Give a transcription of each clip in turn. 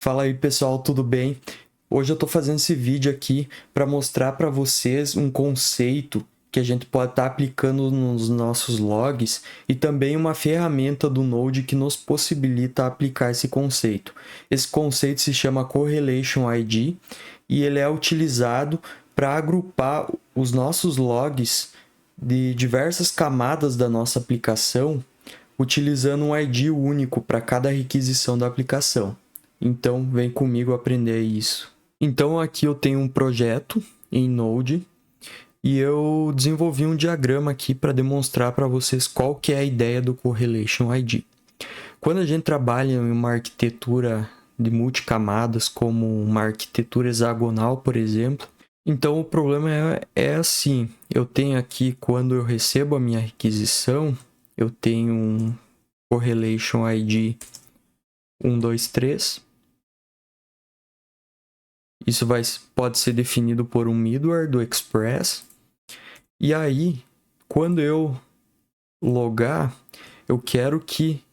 Fala aí pessoal, tudo bem? Hoje eu estou fazendo esse vídeo aqui para mostrar para vocês um conceito que a gente pode estar aplicando nos nossos logs e também uma ferramenta do Node que nos possibilita aplicar esse conceito. Esse conceito se chama Correlation ID e ele é utilizado para agrupar os nossos logs de diversas camadas da nossa aplicação utilizando um ID único para cada requisição da aplicação. Então, vem comigo aprender isso. Então, aqui eu tenho um projeto em Node e eu desenvolvi um diagrama aqui para demonstrar para vocês qual que é a ideia do Correlation ID. Quando a gente trabalha em uma arquitetura de multicamadas, como uma arquitetura hexagonal, por exemplo, então o problema é assim, eu tenho aqui, quando eu recebo a minha requisição, eu tenho um Correlation ID 123. Isso pode ser definido por um middleware do Express. E aí, quando eu logar, eu quero que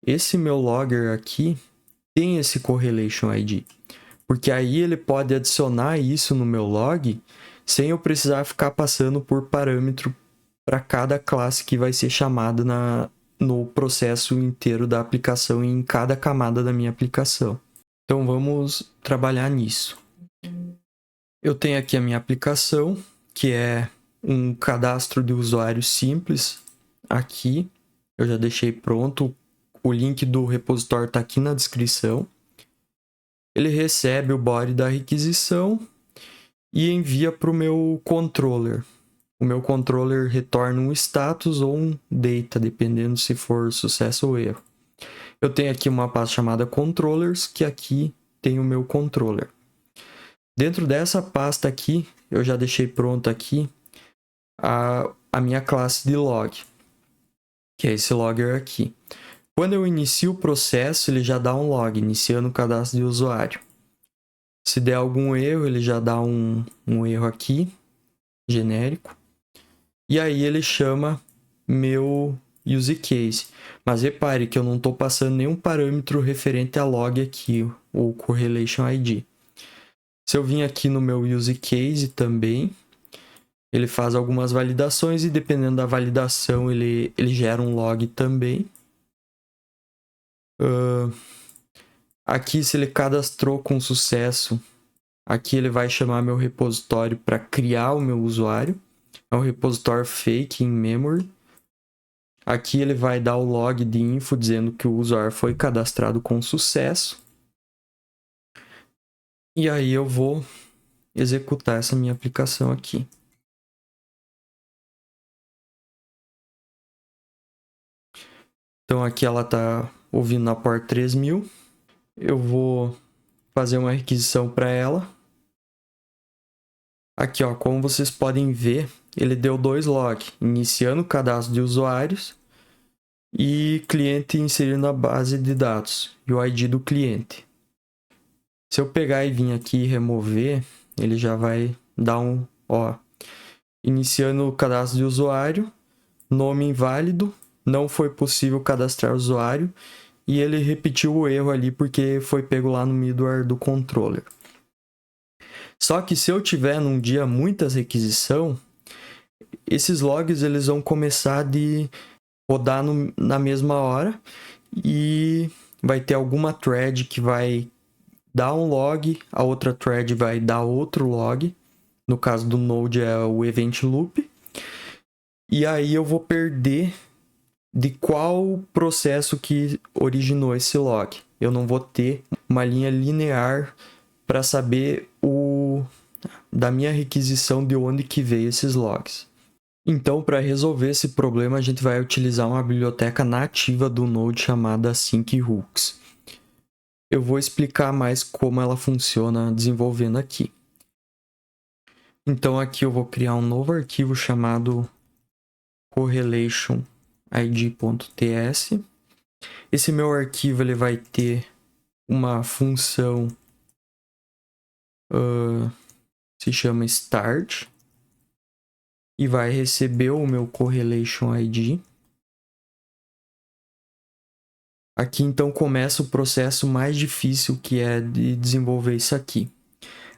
esse meu logger aqui tenha esse Correlation ID. Porque aí ele pode adicionar isso no meu log sem eu precisar ficar passando por parâmetro para cada classe que vai ser chamada no processo inteiro da aplicação e em cada camada da minha aplicação. Então vamos trabalhar nisso. Eu tenho aqui a minha aplicação, que é um cadastro de usuário simples. Aqui eu já deixei pronto. O link do repositório está aqui na descrição. Ele recebe o body da requisição e envia para o meu controller. O meu controller retorna um status ou um data, dependendo se for sucesso ou erro. Eu tenho aqui uma pasta chamada controllers, que aqui tem o meu controller. Dentro dessa pasta aqui, eu já deixei pronto aqui a minha classe de log, que é esse logger aqui. Quando eu inicio o processo, ele já dá um log, iniciando o cadastro de usuário. Se der algum erro, ele já dá um erro aqui, genérico. E aí ele chama meu use case. Mas repare que eu não estou passando nenhum parâmetro referente a log aqui, o Correlation ID. Se eu vim aqui no meu use case também, ele faz algumas validações e dependendo da validação ele gera um log também. Aqui, se ele cadastrou com sucesso, aqui ele vai chamar meu repositório para criar o meu usuário. É um repositório fake in memory. Aqui ele vai dar o log de info dizendo que o usuário foi cadastrado com sucesso. E aí eu vou executar essa minha aplicação aqui. Então aqui ela está ouvindo na port 3000. Eu vou fazer uma requisição para ela. Aqui, ó, como vocês podem ver, ele deu 2 logs, iniciando o cadastro de usuários e cliente inserindo a base de dados e o ID do cliente. Se eu pegar e vir aqui e remover, ele já vai dar iniciando o cadastro de usuário, nome inválido, não foi possível cadastrar o usuário e ele repetiu o erro ali porque foi pego lá no middleware do controller. Só que se eu tiver num dia muitas requisição, esses logs eles vão começar de rodar na mesma hora e vai ter alguma thread que vai dar um log, a outra thread vai dar outro log. No caso do Node é o event loop. E aí eu vou perder de qual processo que originou esse log. Eu não vou ter uma linha linear para saber da minha requisição de onde que veio esses logs. Então, para resolver esse problema, a gente vai utilizar uma biblioteca nativa do Node chamada Sync-Hooks. Eu vou explicar mais como ela funciona desenvolvendo aqui. Então, aqui eu vou criar um novo arquivo chamado correlationid.ts. Esse meu arquivo ele vai ter uma função se chama start e vai receber o meu correlation ID. Aqui então começa o processo mais difícil, que é de desenvolver isso aqui.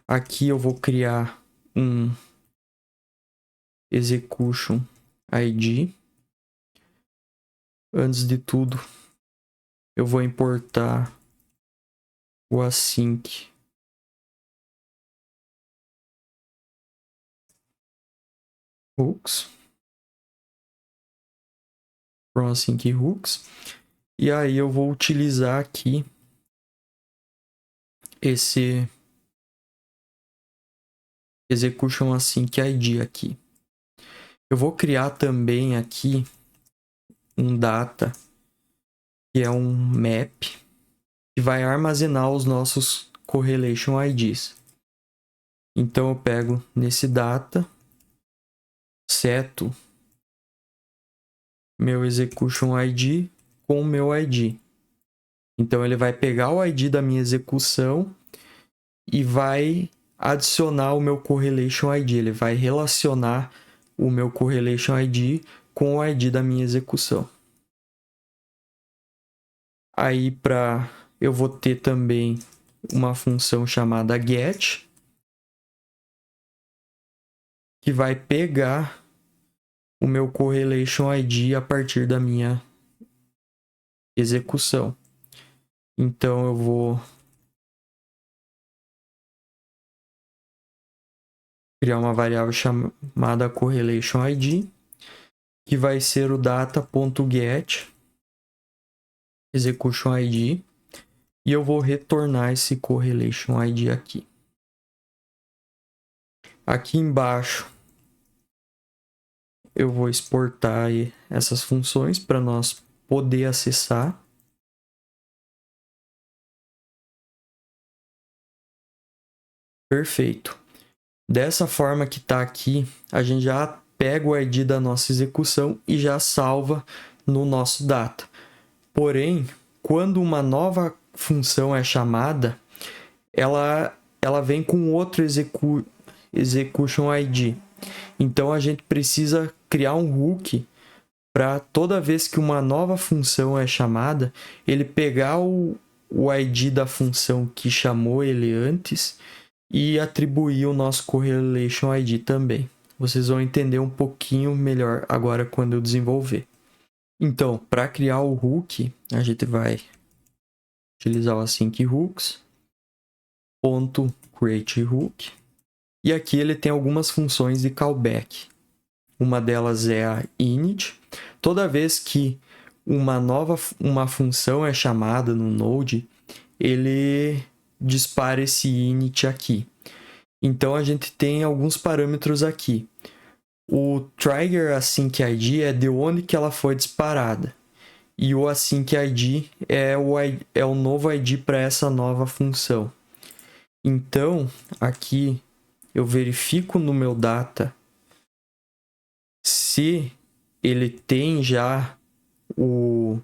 Aqui eu vou criar um execution ID. Antes de tudo, eu vou importar o async hooks from async hooks. E aí eu vou utilizar aqui esse execution async ID aqui. Eu vou criar também aqui um data, que é um map, que vai armazenar os nossos correlation IDs. Então eu pego nesse data, seto meu execution ID com o meu ID. Então ele vai pegar o ID da minha execução e vai adicionar o meu correlation ID. Ele vai relacionar o meu correlation ID com o ID da minha execução. Aí eu vou ter também uma função chamada get, que vai pegar o meu correlation ID a partir da minha execução. Então eu vou criar uma variável chamada correlation ID, que vai ser o data.get execution ID, e eu vou retornar esse correlation ID aqui. Aqui embaixo eu vou exportar essas funções para nós poder acessar. Perfeito. Dessa forma que está aqui, a gente já pega o ID da nossa execução e já salva no nosso data. Porém, quando uma nova função é chamada, ela vem com outro execution ID. Então a gente precisa criar um hook para toda vez que uma nova função é chamada, ele pegar o ID da função que chamou ele antes e atribuir o nosso correlation ID também. Vocês vão entender um pouquinho melhor agora quando eu desenvolver. Então, para criar o hook, a gente vai utilizar o async hooks, .create hook, e aqui ele tem algumas funções de callback. Uma delas é a init. Toda vez que uma função é chamada no Node, ele dispara esse init aqui. Então a gente tem alguns parâmetros aqui. O trigger async ID é de onde que ela foi disparada. E o async ID é o novo ID para essa nova função. Então, aqui eu verifico no meu data se ele tem já o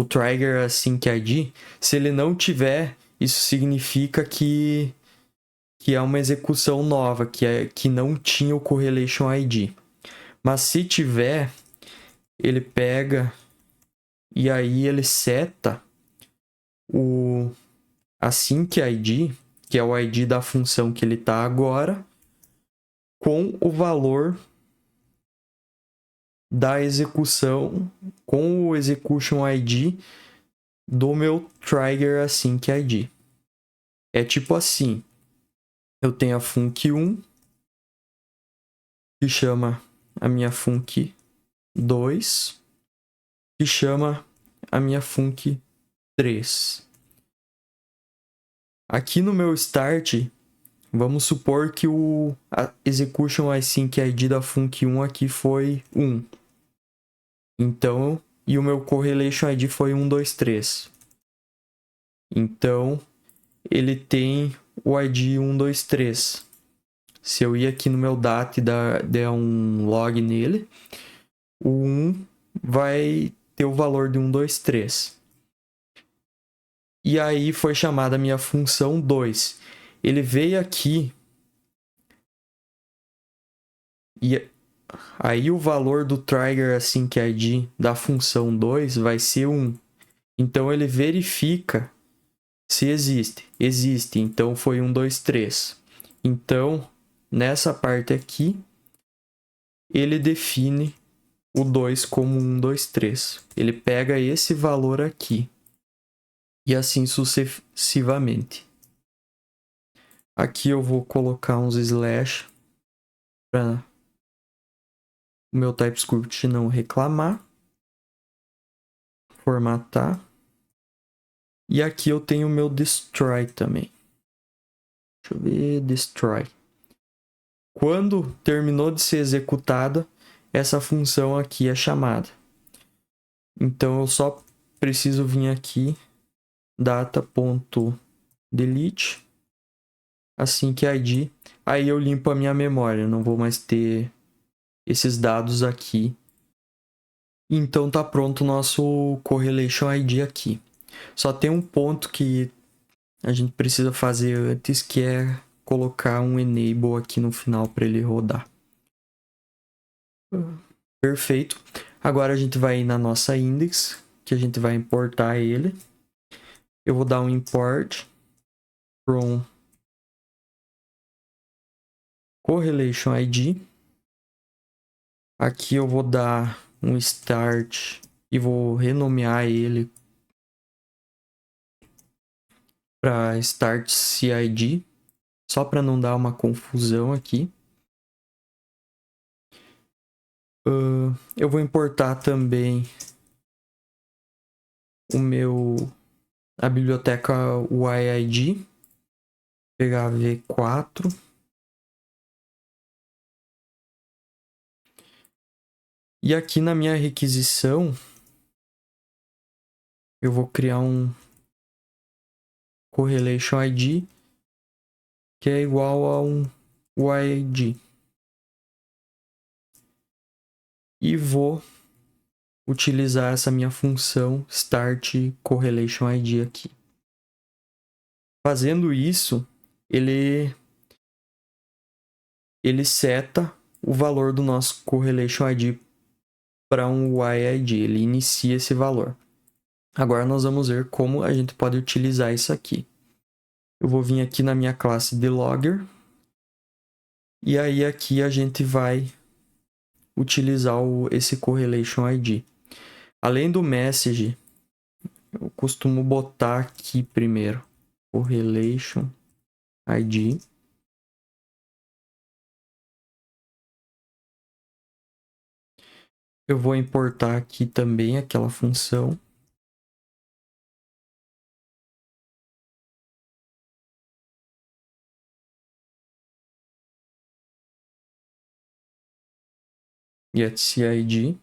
trigger async ID. Se ele não tiver, isso significa que é uma execução nova, que não tinha o correlation ID. Mas se tiver, ele pega e aí ele seta o async ID, que é o ID da função que ele está agora, com o valor da execução, com o execution ID do meu trigger async ID. É tipo assim, eu tenho a func1, que chama a minha func2, que chama a minha func3. Aqui no meu start, vamos supor que o execution async ID da func1 aqui foi 1. Então, e o meu correlation ID foi 1, 2, 3. Então, ele tem o ID 1, 2, 3. Se eu ir aqui no meu data e der um log nele, o 1 vai ter o valor de 1, 2, 3. E aí foi chamada a minha função 2. Ele veio aqui e aí o valor do trigger async ID da função 2 vai ser 1. Então ele verifica se existe. Existe, então foi 1, 2, 3. Então, nessa parte aqui, ele define o 2 como 1, 2, 3. Ele pega esse valor aqui. E assim sucessivamente. Aqui eu vou colocar uns slash para o meu TypeScript não reclamar. Formatar. E aqui eu tenho o meu destroy também. Deixa eu ver, destroy. Quando terminou de ser executada, essa função aqui é chamada. Então eu só preciso vir aqui, data.delete, assim que id, aí eu limpo a minha memória, não vou mais ter esses dados aqui. Então tá pronto o nosso correlation id aqui. Só tem um ponto que a gente precisa fazer antes, que é colocar um enable aqui no final para ele rodar. Perfeito. Agora a gente vai ir na nossa index, que a gente vai importar ele. Eu vou dar um import from correlation id. Aqui eu vou dar um start e vou renomear ele para start cid, só para não dar uma confusão aqui. Eu vou importar também a biblioteca YID, pegar v4. E aqui na minha requisição, eu vou criar um correlation id que é igual a um YID. E vou utilizar essa minha função start correlation id aqui. Fazendo isso, ele seta o valor do nosso correlation id para um YID, ele inicia esse valor. Agora nós vamos ver como a gente pode utilizar isso aqui. Eu vou vir aqui na minha classe delogger, e aí aqui a gente vai utilizar esse correlation id. Além do message, eu costumo botar aqui primeiro correlation id. Eu vou importar aqui também aquela função. getCid.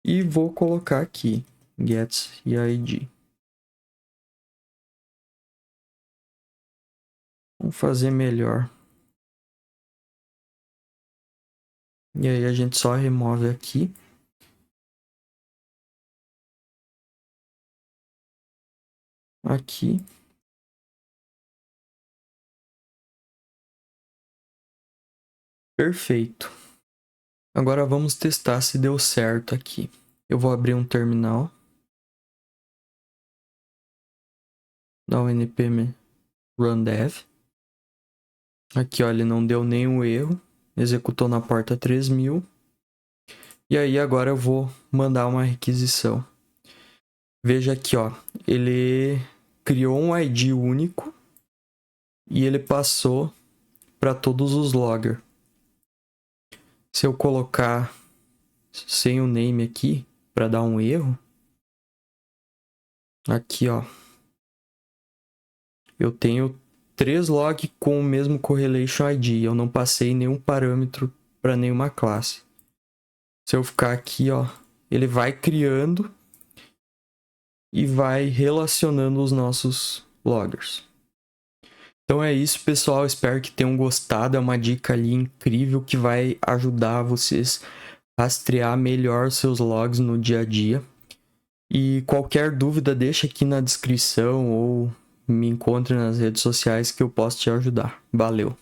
E vou colocar aqui getCid. Vamos fazer melhor. E aí a gente só remove aqui. Aqui. Perfeito. Agora vamos testar se deu certo aqui. Eu vou abrir um terminal. Dar um npm run dev. Aqui, ó, ele não deu nenhum erro. Executou na porta 3000. E aí agora eu vou mandar uma requisição. Veja aqui, ó. Ele criou um ID único e ele passou para todos os loggers. Se eu colocar sem o name aqui para dar um erro, aqui, ó, eu tenho 3 logs com o mesmo correlation ID. Eu não passei nenhum parâmetro para nenhuma classe. Se eu ficar aqui, ó, ele vai criando e vai relacionando os nossos loggers. Então é isso, pessoal. Espero que tenham gostado. É uma dica ali incrível que vai ajudar vocês a rastrear melhor seus logs no dia a dia. E qualquer dúvida, deixa aqui na descrição ou me encontre nas redes sociais que eu posso te ajudar. Valeu!